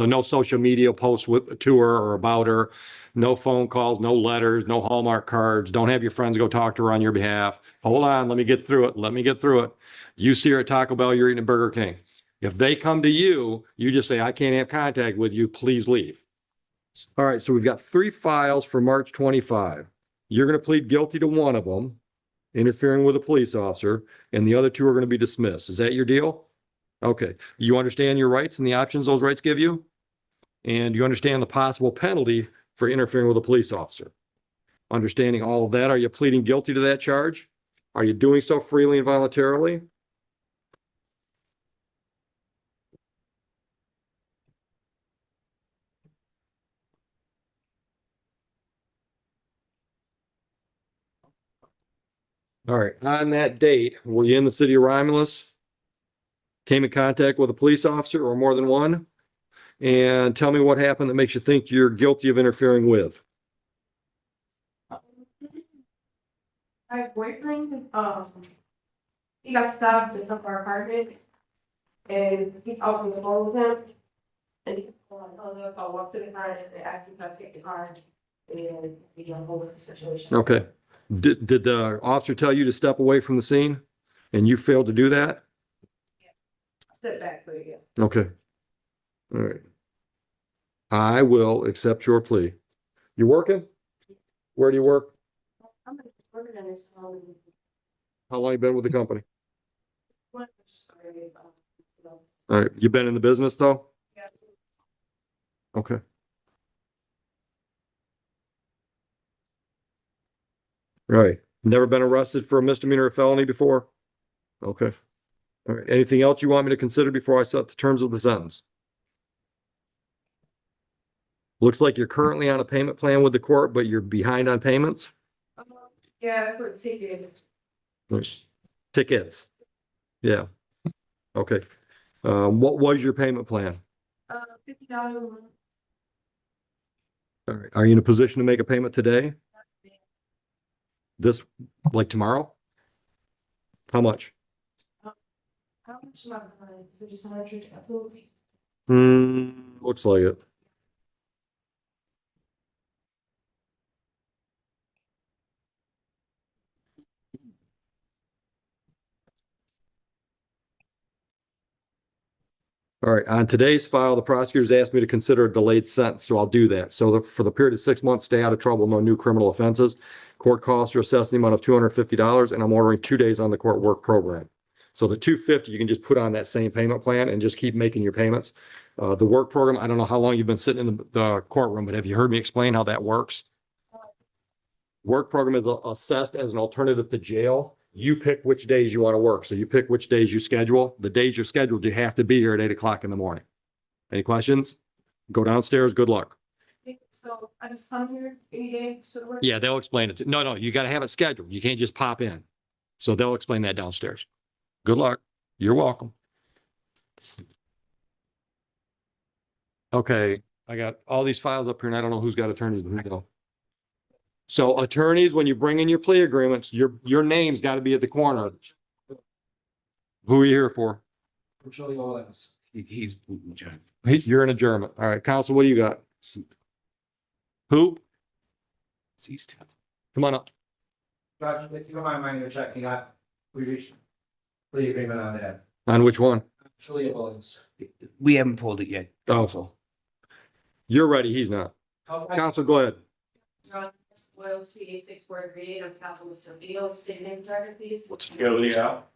So no social media posts to her or about her, no phone calls, no letters, no Hallmark cards. Don't have your friends go talk to her on your behalf. Hold on, let me get through it. Let me get through it. You see her at Taco Bell, you're eating at Burger King. If they come to you, you just say, I can't have contact with you, please leave. All right, so we've got 3 files for March 25. You're going to plead guilty to one of them, interfering with a police officer, and the other 2 are going to be dismissed. Is that your deal? Okay. You understand your rights and the options those rights give you? And you understand the possible penalty for interfering with a police officer? Understanding all of that, are you pleading guilty to that charge? Are you doing so freely and voluntarily? All right. On that date, were you in the city of Romulus? Came in contact with a police officer or more than one? And tell me what happened that makes you think you're guilty of interfering with. My boyfriend, he got stopped in front of our apartment, and he called on the phone with him. And he hung up, I walked to the car and asked him if I take the car, and we got over the situation. Okay. Did the officer tell you to step away from the scene and you failed to do that? Step back, but yeah. Okay. All right. I will accept your plea. You working? Where do you work? I'm working on this. How long you been with the company? What? Just started, you know. All right. You been in the business though? Yeah. Okay. All right. Never been arrested for a misdemeanor or felony before? Okay. All right. Anything else you want me to consider before I set the terms of the sentence? Looks like you're currently on a payment plan with the court, but you're behind on payments? Yeah, for ticket. Tickets. Yeah. Okay. What was your payment plan? $50 a month. All right. Are you in a position to make a payment today? This, like tomorrow? How much? How much am I behind? Is it just 100 approved? Looks like it. All right, on today's file, the prosecutors asked me to consider a delayed sentence, so I'll do that. So for the period of 6 months, stay out of trouble, no new criminal offenses. Court costs are assessed in the amount of $250, and I'm ordering 2 days on the court work program. So the $250, you can just put on that same payment plan and just keep making your payments. The work program, I don't know how long you've been sitting in the courtroom, but have you heard me explain how that works? Work program is assessed as an alternative to jail. You pick which days you want to work. So you pick which days you schedule. The days you're scheduled, you have to be here at 8 o'clock in the morning. Any questions? Go downstairs. Good luck. So I just come here any day, so. Yeah, they'll explain it. No, you got to have it scheduled. You can't just pop in. So they'll explain that downstairs. Good luck. You're welcome. Okay, I got all these files up here and I don't know who's got attorneys. Here we go. So attorneys, when you bring in your plea agreements, your name's got to be at the corner. Who are you here for? You're in adjournment. All right, counsel, what do you got? Who? These two. Come on up. Judge, if you don't mind writing a check, you got, we reached plea agreement on that. On which one? Julia Williams. We haven't pulled it yet. Counsel. You're ready. He's not. Counsel, go ahead. Wells, 38643, I'm Captain Mr. Beal, state name driver, please. What's out?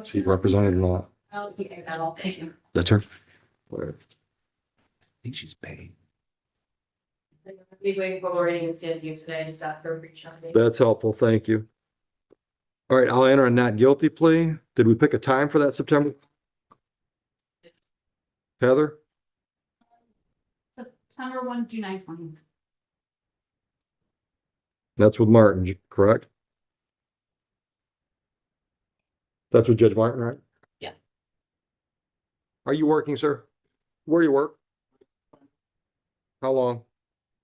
She's represented or not? Oh, yeah, I got all, thank you. That's her. I think she's paid. Be waiting for Lorraine and stand here today, it's after reach on me. That's helpful. Thank you. All right, I'll enter a not guilty plea. Did we pick a time for that September? Heather? September 1 to 9/20. That's with Martin, correct? That's with Judge Martin, right? Yeah. Are you working, sir? Where do you work? How long?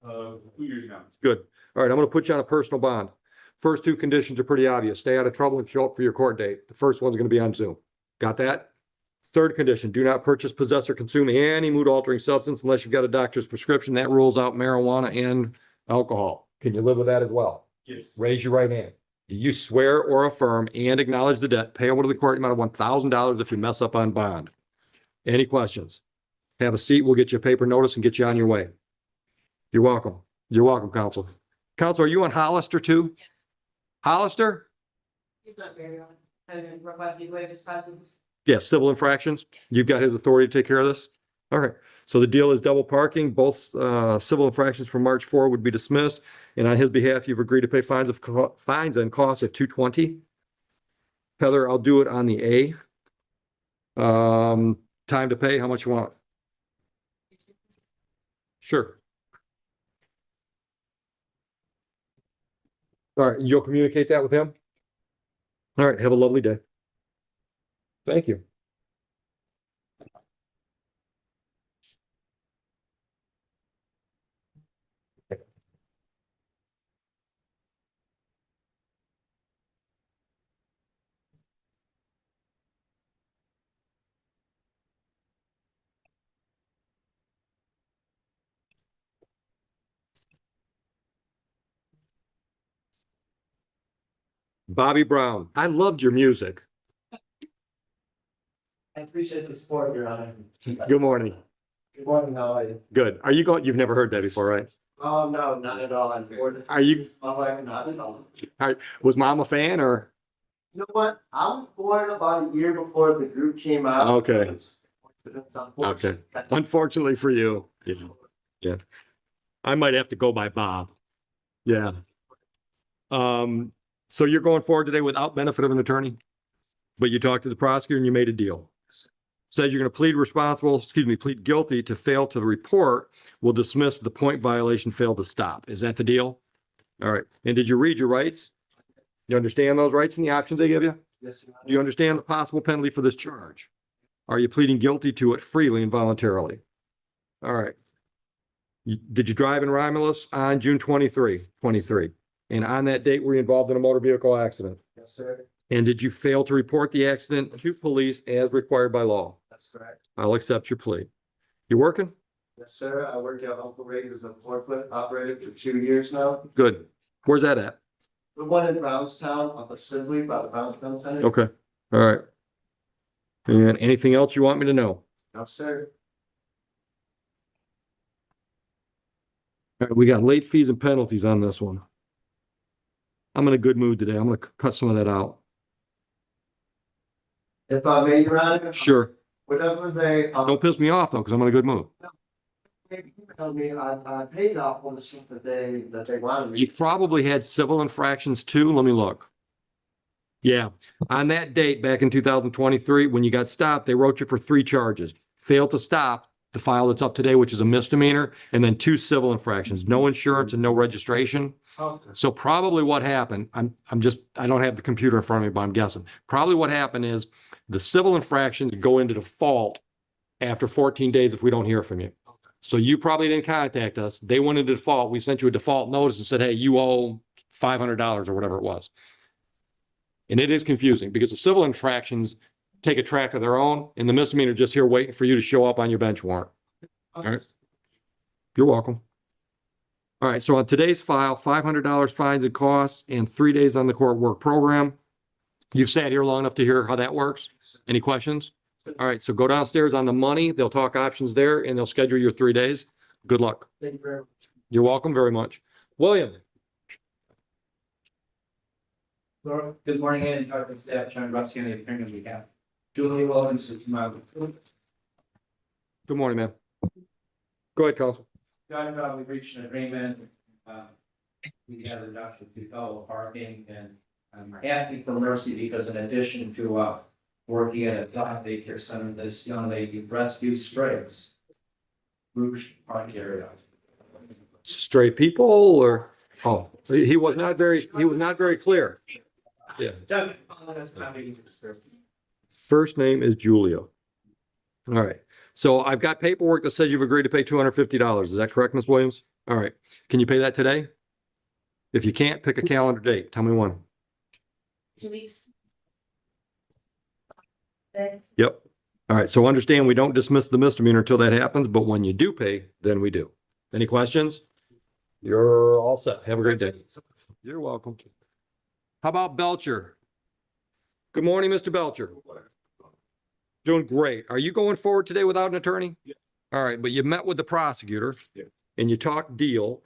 2 years now. Good. All right, I'm going to put you on a personal bond. First 2 conditions are pretty obvious. Stay out of trouble and show up for your court date. The first one's going to be on Zoom. Got that? Third condition, do not purchase, possess, or consume any mood altering substance unless you've got a doctor's prescription. That rules out marijuana and alcohol. Can you live with that as well? Yes. Raise your right hand. Do you swear or affirm and acknowledge the debt payable to the court amount of $1,000 if you mess up on bond? Any questions? Have a seat. We'll get you a paper notice and get you on your way. You're welcome. You're welcome, counsel. Counsel, are you on Hollister too? Hollister? He's not very on. And request you waive his presence. Yes, civil infractions. You've got his authority to take care of this? All right. So the deal is double parking. Both civil infractions from March 4 would be dismissed. And on his behalf, you've agreed to pay fines and costs of $220. Heather, I'll do it on the A. Time to pay, how much you want? Sure. All right, you'll communicate that with him? All right, have a lovely day. Thank you. Bobby Brown, I loved your music. I appreciate the support, Your Honor. Good morning. Good morning, how are you? Good. Are you going, you've never heard that before, right? Oh, no, not at all. I'm bored. Are you, My wife, not at all. was mom a fan or? You know what? I was born about a year before the group came out. Okay. Okay. Unfortunately for you. Yeah. Yeah. I might have to go by Bob. Yeah. So you're going forward today without benefit of an attorney? But you talked to the prosecutor and you made a deal. Says you're going to plead guilty to fail to report. Will dismiss the point violation, fail to stop. Is that the deal? All right. And did you read your rights? You understand those rights and the options they give you? Yes, Your Honor. Do you understand the possible penalty for this charge? Are you pleading guilty to it freely and voluntarily? All right. Did you drive in Romulus on June 23? And on that date, were you involved in a motor vehicle accident? Yes, sir. And did you fail to report the accident to police as required by law? That's correct. I'll accept your plea. You working? Yes, sir. I work at Uncle Ray's as a forklift operator for 2 years now. Good. Where's that at? The one in Brownstown, up at Sibley, by the Brownstown Center. Okay. All right. And anything else you want me to know? No, sir. All right, we got late fees and penalties on this one. I'm in a good mood today. I'm gonna cut some of that out. If I may, Your Honor. Sure. Whatever they, Don't piss me off though, because I'm in a good mood. tell me, I paid off all the stuff that they wanted me. You probably had civil infractions too. Let me look. Yeah, on that date back in 2023, when you got stopped, they wrote you for 3 charges. Failed to stop, the file that's up today, which is a misdemeanor, and then 2 civil infractions, no insurance and no registration. Okay. So probably what happened, I don't have the computer in front of me, but I'm guessing. Probably what happened is the civil infractions go into default after 14 days if we don't hear from you. So you probably didn't contact us. They went into default. We sent you a default notice and said, hey, you owe $500 or whatever it was. And it is confusing because the civil infractions take a track of their own and the misdemeanor just here waiting for you to show up on your bench warrant. All right. You're welcome. All right. So on today's file, $500 fines and costs and 3 days on the court work program. You've sat here long enough to hear how that works. Any questions? All right. So go downstairs on the money. They'll talk options there and they'll schedule your 3 days. Good luck. Thank you very much. You're welcome very much. William. Good morning, and department staff, John Rutsky, on the appearance we have. Julie Williams is my. Good morning, ma'am. Go ahead, counsel. We reached an agreement. We had a reduction to double parking, and I'm asking for mercy because in addition to working at a dog daycare center, this young lady rescues strays. Rouge Park area. Stray people or, oh, he was not very clear. Yeah. First name is Julia. All right. So I've got paperwork that says you've agreed to pay $250. Is that correct, Ms. Williams? All right. Can you pay that today? If you can't, pick a calendar date. Tell me when. 2 weeks. Yep. All right, so understand we don't dismiss the misdemeanor until that happens, but when you do pay, then we do. Any questions? You're all set. Have a great day. You're welcome. How about Belcher? Good morning, Mr. Belcher. Doing great. Are you going forward today without an attorney? Yeah. All right, but you met with the prosecutor. Yeah. And you talked deal.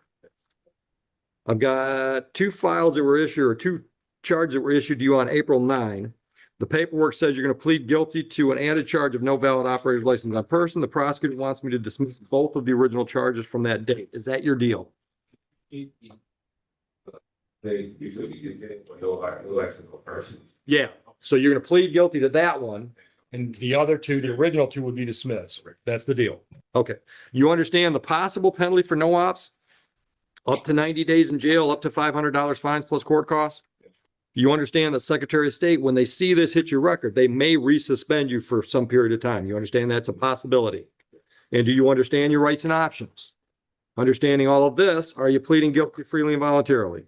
I've got two files that were issued, or two charges that were issued to you on April 9. The paperwork says you're going to plead guilty to an added charge of no valid operator's license on person. The prosecutor wants me to dismiss both of the original charges from that date. Is that your deal? They usually get no license person. Yeah. So you're going to plead guilty to that one, and the other two, the original two, would be dismissed. That's the deal. Okay. You understand the possible penalty for no ops? Up to 90 days in jail, up to $500 fines plus court costs? You understand that Secretary of State, when they see this hit your record, they may resuspend you for some period of time. You understand that's a possibility. And do you understand your rights and options? Understanding all of this, are you pleading guilty freely and voluntarily?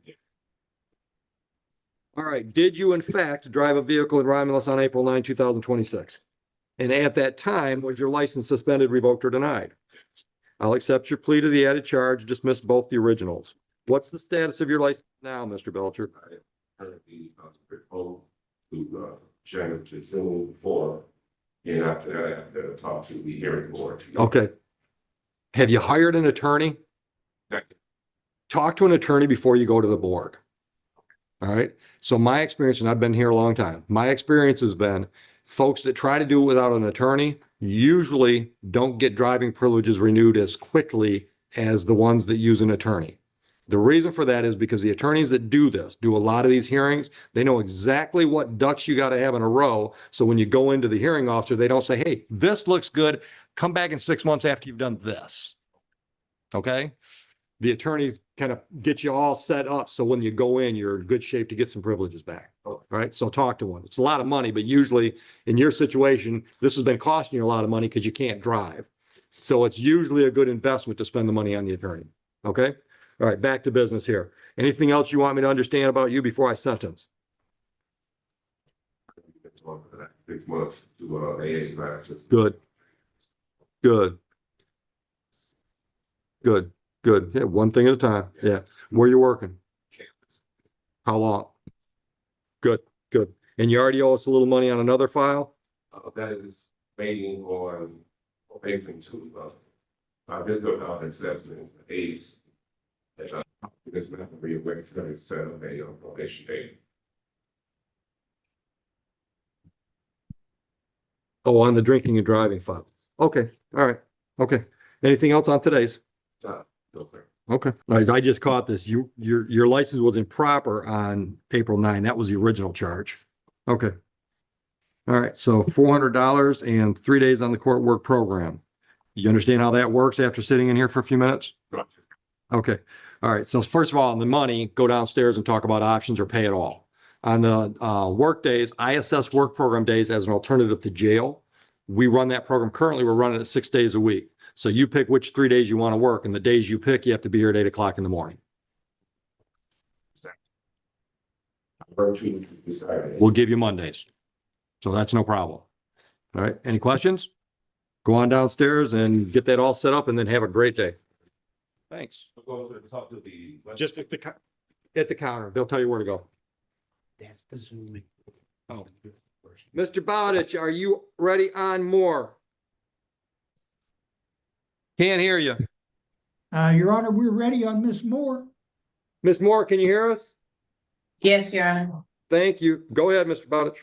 All right. Did you in fact drive a vehicle in Romulus on April 9, 2026? And at that time, was your license suspended, revoked, or denied? I'll accept your plea to the added charge, dismiss both the originals. What's the status of your license now, Mr. Belcher? Currently, proposed to January to June 4. And after that, I'm going to talk to the hearing board. Okay. Have you hired an attorney? Talk to an attorney before you go to the board. All right. So my experience, and I've been here a long time, my experience has been folks that try to do it without an attorney usually don't get driving privileges renewed as quickly as the ones that use an attorney. The reason for that is because the attorneys that do this, do a lot of these hearings, they know exactly what ducks you got to have in a row. So when you go into the hearing officer, they don't say, hey, this looks good. Come back in 6 months after you've done this. Okay? The attorneys kind of get you all set up. So when you go in, you're in good shape to get some privileges back. All right. So talk to one. It's a lot of money, but usually in your situation, this has been costing you a lot of money because you can't drive. So it's usually a good investment to spend the money on the attorney. Okay. All right. Back to business here. Anything else you want me to understand about you before I sentence? 6 months to AA classes. Good. Good. Good. Good. Yeah. One thing at a time. Yeah. Where you working? How long? Good. Good. And you already owe us a little money on another file? That is waiting on facing to I did go out and assessment age. And this will have to be a way to set up a probation date. Oh, on the drinking and driving file. Okay. All right. Okay. Anything else on today's? Okay. Okay. I just caught this. Your license was improper on April 9. That was the original charge. Okay. All right. So $400 and 3 days on the court work program. You understand how that works after sitting in here for a few minutes? Right. Okay. All right. So first of all, on the money, go downstairs and talk about options or pay it all. On the work days, I assess work program days as an alternative to jail. We run that program. Currently, we're running it 6 days a week. So you pick which 3 days you want to work, and the days you pick, you have to be here at 8 o'clock in the morning. We'll give you Mondays. So that's no problem. All right. Any questions? Go on downstairs and get that all set up and then have a great day. Thanks. Go to talk to the. Just at the counter. They'll tell you where to go. That's the zooming. Oh. Mr. Bowditch, are you ready on more? Can't hear you. Your Honor, we're ready on Miss Moore. Miss Moore, can you hear us? Yes, Your Honor. Thank you. Go ahead, Mr. Bowditch.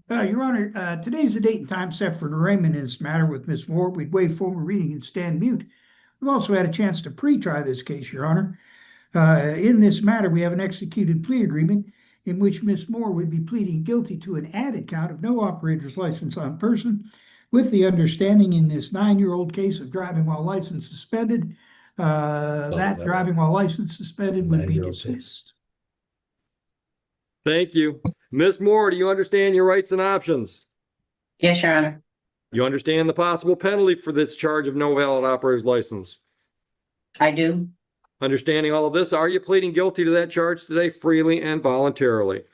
Your Honor, today's the date and time set for an arraignment in this matter with Miss Moore. We'd waive formal reading and stand mute. We've also had a chance to pre-try this case, Your Honor. In this matter, we have an executed plea agreement in which Miss Moore would be pleading guilty to an added count of no operator's license on person, with the understanding in this 9-year-old case of driving while license suspended, that driving while license suspended would be dismissed. Thank you. Miss Moore, do you understand your rights and options? Yes, Your Honor. You understand the possible penalty for this charge of no valid operator's license? I do. Understanding all of this, are you pleading guilty to that charge today freely and voluntarily?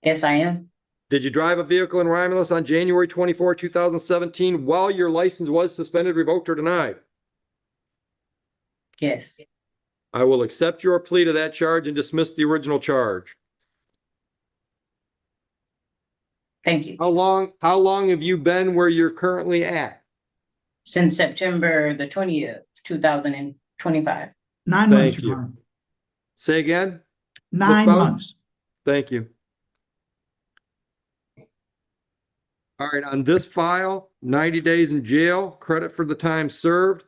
Yes, I am. Did you drive a vehicle in Romulus on January 24, 2017 while your license was suspended, revoked, or denied? Yes. I will accept your plea to that charge and dismiss the original charge. Thank you. How long have you been where you're currently at? Since September the 20th, 2025. 9 months, Thank Your you. Honor. Say again? 9 About- months. Thank you. All right, on this file, 90 days in jail, credit for the time served.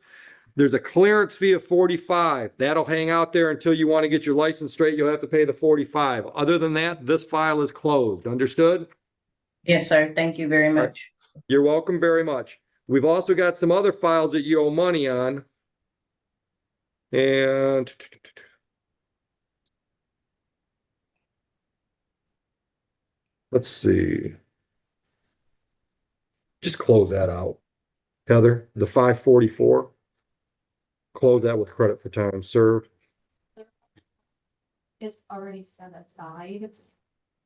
There's a clearance fee of 45. That'll hang out there until you want to get your license straight. You'll have to pay the 45. Other than that, this file is closed. Understood? Yes, sir. Thank you very much. You're welcome very much. We've also got some other files that you owe money on. And let's see. Just close that out. Heather, the 544. Close that with credit for time served. It's already set aside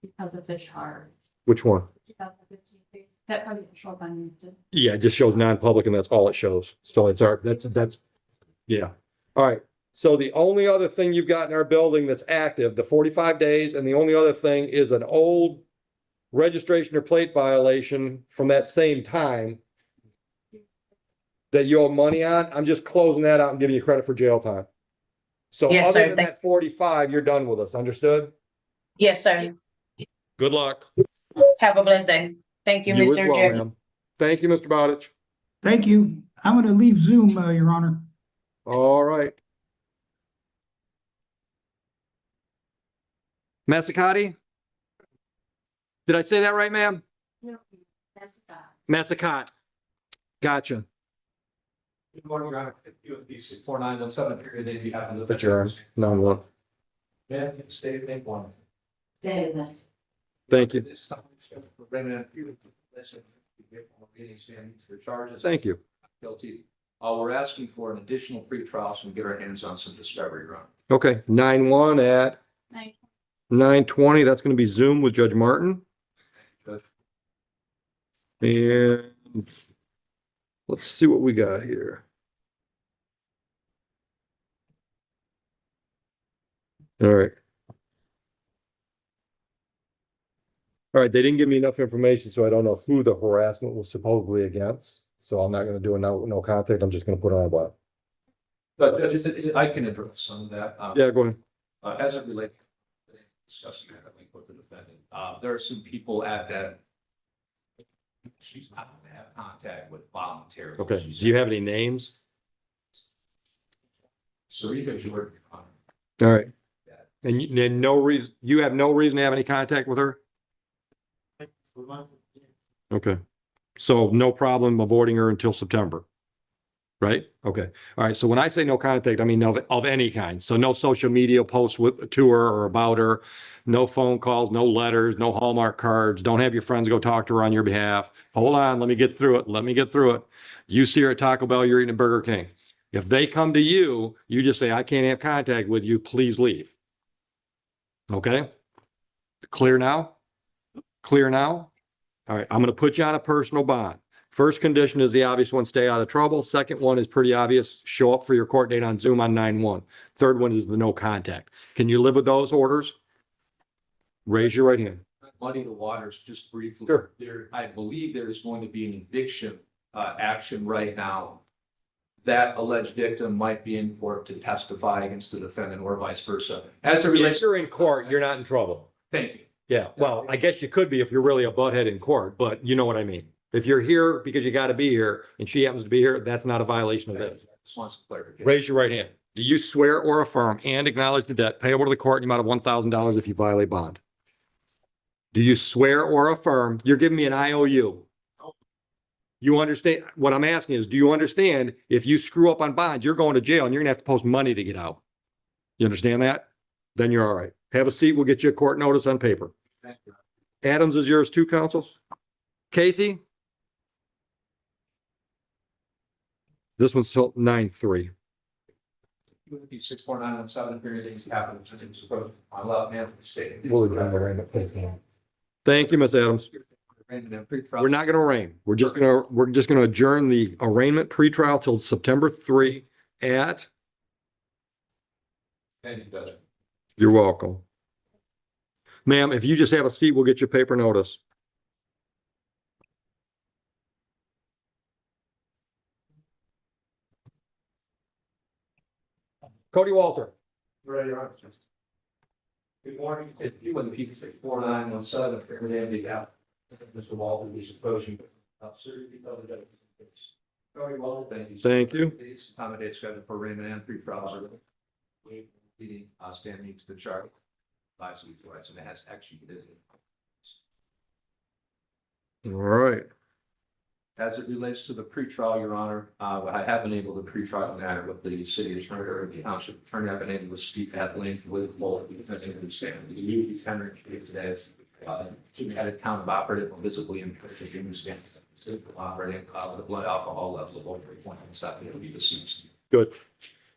because of the charge. Which one? 2015 case. That probably didn't show up on you. Yeah, it just shows non-public and that's all it shows. So it's our, that's, yeah. All right. So the only other thing you've got in our building that's active, the 45 days, and the only other thing is an old registration or plate violation from that same time that you owe money on. I'm just closing that out and giving you credit for jail time. So Yes, other sir. than that 45, you're done with us. Understood? Yes, sir. Good luck. Have a blessed day. Thank you, You as Mr. well, Jeffrey. ma'am. Thank you, Mr. Bowditch. Thank you. I'm going to leave Zoom, Your Honor. All right. Mazzicati? Did I say that right, ma'am? No, that's that. Mazzicati. Gotcha. Good morning, Your Honor. If you would be 4917 period, if you happen to. Adjourn. No, one. Yeah, state name one. Then, Thank you. Charges. Thank you. Guilty. We're asking for an additional pretrial so we can get our hands on some discovery run. Okay, 9-1 at 9:20. That's going to be Zoom with Judge Martin. And let's see what we got here. All right. All right, they didn't give me enough information, so I don't know who the harassment was supposedly against. So I'm not going to do a no contact. I'm just going to put it on black. But I can address some of that. Yeah, go ahead. As it relates, discussing that, I think with the defendant, there are some people at that. She's not going to have contact with voluntarily. Okay, do you have any names? Sarita Jordan. All right. And you have no reason to have any contact with her? Okay. So no problem avoiding her until September. Right? Okay. All right. So when I say no contact, I mean of any kind. So no social media posts to her or about her, no phone calls, no letters, no Hallmark cards. Don't have your friends go talk to her on your behalf. Hold on. Let me get through it. Let me get through it. You see her at Taco Bell, you're eating at Burger King. If they come to you, you just say, I can't have contact with you. Please leave. Okay. Clear now? Clear now? All right. I'm going to put you on a personal bond. First condition is the obvious one, stay out of trouble. Second one is pretty obvious, show up for your court date on Zoom on 9/1. Third one is the no contact. Can you live with those orders? Raise your right hand. Muddy the waters just briefly. Sure. I believe there is going to be an eviction action right now. That alleged victim might be in court to testify against the defendant or vice versa. As it If relates, you're in court, you're not in trouble. thank you. Yeah, well, I guess you could be if you're really a butthead in court, but you know what I mean. If you're here because you got to be here and she happens to be here, that's not a violation of this. Just wants clarification. Raise your right hand. Do you swear or affirm and acknowledge the debt payable to the court in the amount of $1,000 if you violate bond? Do you swear or affirm? You're giving me an IOU. You understand? What I'm asking is, do you understand if you screw up on bonds, you're going to jail and you're gonna have to post money to get out? You understand that? Then you're all right. Have a seat. We'll get you a court notice on paper. Thank you. Adams is yours too, counsel. Casey? This one's still 9-3. UFP 64917 period things happen. I love man. We'll adjourn the right. Thank you, Ms. Adams. Arraignment and pretrial. We're not gonna arraign. We're just gonna adjourn the arraignment pretrial till September 3 at, Thank you, Judge. you're welcome. Ma'am, if you just have a seat, we'll get you paper notice. Cody Walter. Ready, Your Honor. Good morning. If you would repeat 64917, every day of the hour. Mr. Walton, he's opposing. Very well, thank you. Thank you. Please accommodate schedule for arraignment and pretrial. Meeting, stand meets the chart. Live sleep rights, and it has actually been. All right. As it relates to the pretrial, Your Honor, I have been able to pretrial matter with the city attorney or the township attorney. I've been able to speak at length with both the defendant and the stand. The new lieutenant today, to add a count of operative or visibly impaired to the stand. Operating with the blood alcohol level of over 3.7 will be deceased. Good.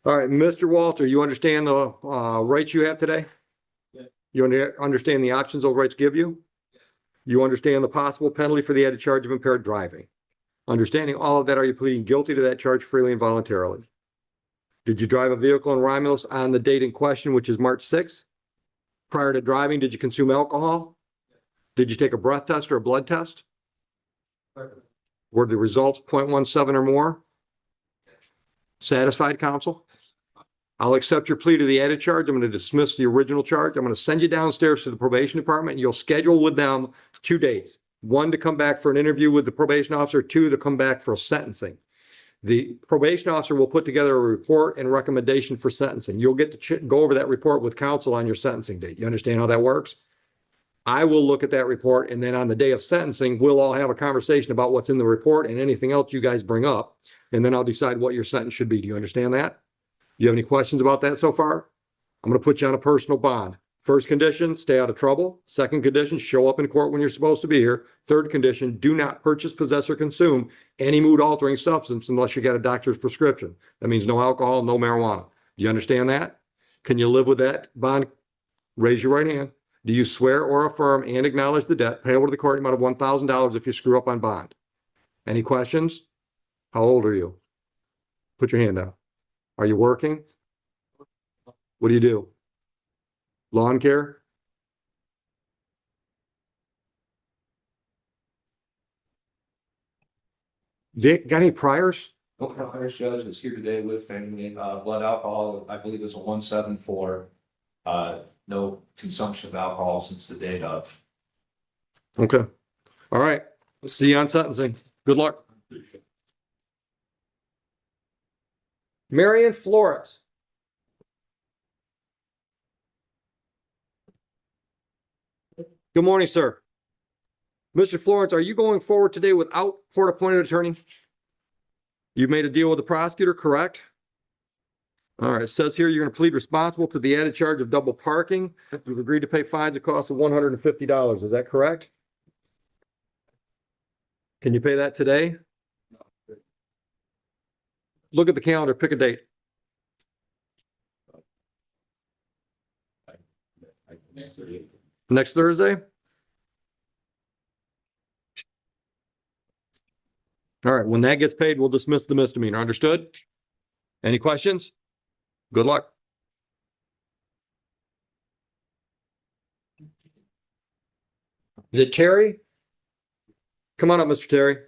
All right, Mr. Walter, you understand the rights you have today? Yeah. You understand the options those rights give you? You understand the possible penalty for the added charge of impaired driving? Understanding all of that, are you pleading guilty to that charge freely and voluntarily? Did you drive a vehicle in Romulus on the date in question, which is March 6th? Prior to driving, did you consume alcohol? Did you take a breath test or a blood test? Were the results 0.17 or more? Satisfied, counsel? I'll accept your plea to the added charge. I'm going to dismiss the original charge. I'm going to send you downstairs to the probation department. You'll schedule with them 2 dates. 1 to come back for an interview with the probation officer, 2 to come back for sentencing. The probation officer will put together a report and recommendation for sentencing. You'll get to go over that report with counsel on your sentencing date. You understand how that works? I will look at that report, and then on the day of sentencing, we'll all have a conversation about what's in the report and anything else you guys bring up. And then I'll decide what your sentence should be. Do you understand that? You have any questions about that so far? I'm going to put you on a personal bond. First condition, stay out of trouble. Second condition, show up in court when you're supposed to be here. Third condition, do not purchase, possess, or consume any mood-altering substance unless you got a doctor's prescription. That means no alcohol, no marijuana. Do you understand that? Can you live with that bond? Raise your right hand. Do you swear or affirm and acknowledge the debt payable to the court amount of $1,000 if you screw up on bond? Any questions? How old are you? Put your hand down. Are you working? What do you do? Lawn care? Dick, got any priors? No prior judge is here today with family, blood alcohol, I believe is a 174. No consumption of alcohol since the date of. Okay. All right. Let's see you on sentencing. Good luck. Marion Flores. Good morning, sir. Mr. Florence, are you going forward today without court-appointed attorney? You made a deal with the prosecutor, correct? All right, it says here you're going to plead responsible to the added charge of double parking. You've agreed to pay fines at cost of $150. Is that correct? Can you pay that today? Look at the calendar, pick a date. Next Thursday? All right, when that gets paid, we'll dismiss the misdemeanor. Understood? Any questions? Good luck. Is it Terry? Come on up, Mr. Terry.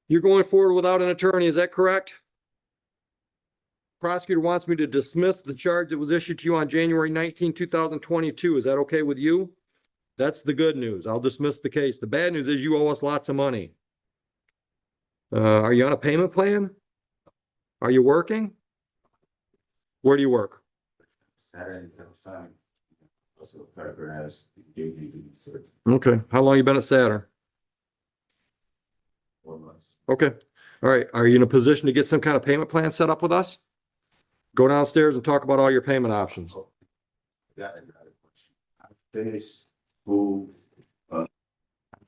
You're going forward without an attorney, is that correct? Prosecutor wants me to dismiss the charge that was issued to you on January 19, 2022. Is that okay with you? That's the good news. I'll dismiss the case. The bad news is you owe us lots of money. Are you on a payment plan? Are you working? Where do you work? Saturday, time. Also, paragraphs. Okay. How long you been at Saturn? 4 months. Okay. All right. Are you in a position to get some kind of payment plan set up with us? Go downstairs and talk about all your payment options. Got it. I finished school. I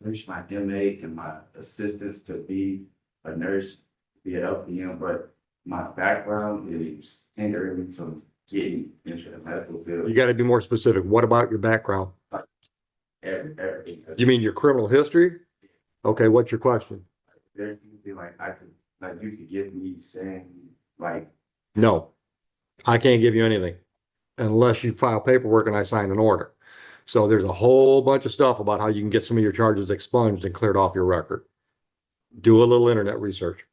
finished my MA and my assistance to be a nurse, be a LPN, but my background is hindering me from getting into the medical field. You gotta be more specific. What about your background? Everything. You mean your criminal history? Okay, what's your question? There could be like, you could give me saying, like, No, I can't give you anything unless you file paperwork and I sign an order. So there's a whole bunch of stuff about how you can get some of your charges expunged and cleared off your record. Do a little internet research.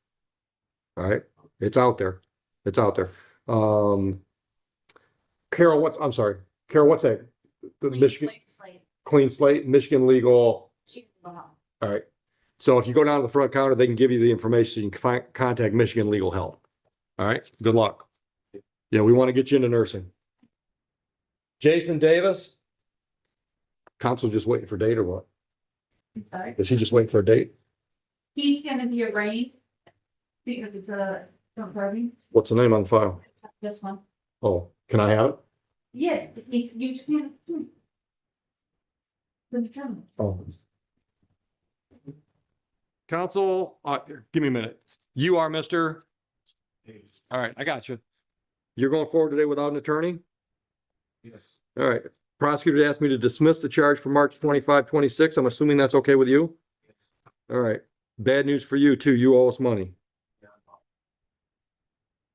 All right, it's out there. It's out there. Carol, I'm sorry, Carol, what's that? The Michigan Clean Slate, Michigan Legal. All right. So if you go down to the front counter, they can give you the information so you can contact Michigan Legal Help. All right, good luck. Yeah, we want to get you into nursing. Jason Davis. Council just waiting for a date or what? Sorry. Is he just waiting for a date? He's gonna be arraigned because it's a, don't hurt me, What's the name on the file? this one. Oh, can I have it? Yeah, you just can't. The term. Oh. Council, give me a minute. You are Mr. All right, I got you. You're going forward today without an attorney? Yes. All right. Prosecutor asked me to dismiss the charge for March 25, 26. I'm assuming that's okay with you? All right. Bad news for you too. You owe us money.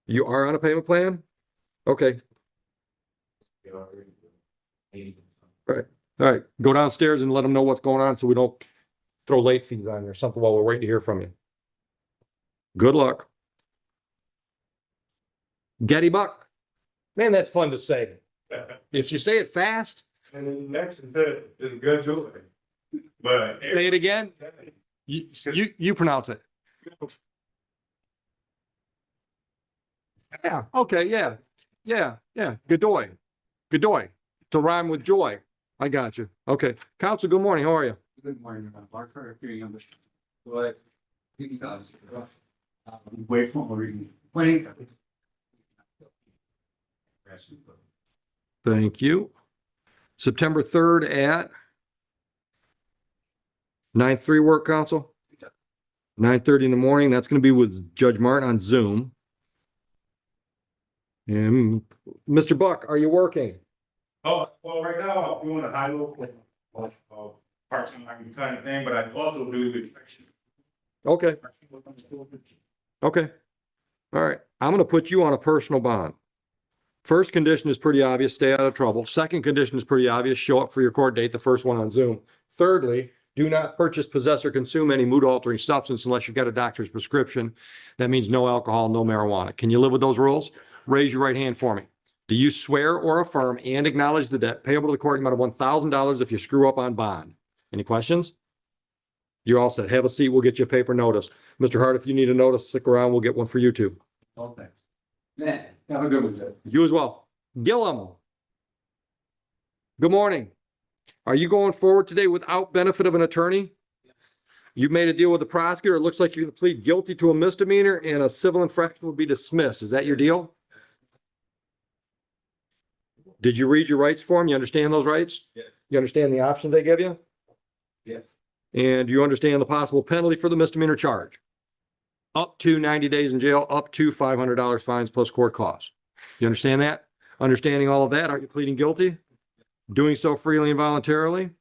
You are on a payment plan? Okay. All right. Go downstairs and let them know what's going on so we don't throw late fees on you or something while we're waiting to hear from you. Good luck. Getty Buck. Man, that's fun to say. If you say it fast. And then next is good too. But. Say it again. You pronounce it. Yeah, okay, yeah. Godoy. To rhyme with joy. I got you. Okay. Counsel, good morning. How are you? Good morning, Mark, for hearing on this. But you can tell us. Wait for reading. Thank you. September 3rd at 9:03 work council. 9:30 in the morning. That's going to be with Judge Martin on Zoom. And Mr. Buck, are you working? Oh, well, right now I'm doing a high low, part-time kind of thing, but I also do. Okay. Okay. All right. I'm going to put you on a personal bond. First condition is pretty obvious, stay out of trouble. Second condition is pretty obvious, show up for your court date, the first one on Zoom. Thirdly, do not purchase, possess, or consume any mood-altering substance unless you've got a doctor's prescription. That means no alcohol, no marijuana. Can you live with those rules? Raise your right hand for me. Do you swear or affirm and acknowledge the debt payable to the court in the amount of $1,000 if you screw up on bond? Any questions? You're all set. Have a seat. We'll get you a paper notice. Mr. Hart, if you need a notice, stick around. We'll get one for you too. Okay. Yeah, have a good one, Joe. You as well. Gillum. Good morning. Are you going forward today without benefit of an attorney? You've made a deal with the prosecutor. It looks like you're going to plead guilty to a misdemeanor and a civil infraction will be dismissed. Is that your deal? Did you read your rights form? You understand those rights? Yes. You understand the options they give you? Yes. And you understand the possible penalty for the misdemeanor charge? Up to 90 days in jail, up to $500 fines plus court costs. You understand that? Understanding all of that, are you pleading guilty? Doing so freely and voluntarily?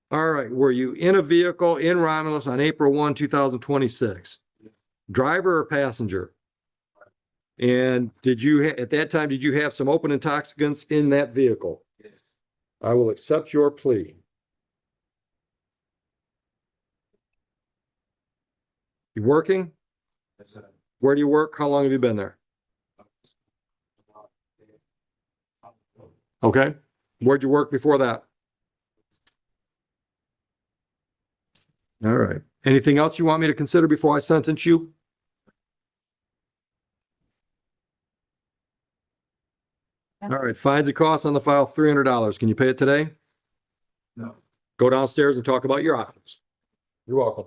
All right, were you in a vehicle in Romulus on April 1, 2026? Driver or passenger? And did you, at that time, did you have some open intoxicants in that vehicle? Yes. I will accept your plea. You working? Where do you work? How long have you been there? Okay. Where'd you work before that? All right. Anything else you want me to consider before I sentence you? All right. Fines and costs on the file, $300. Can you pay it today? No. Go downstairs and talk about your options. You're welcome.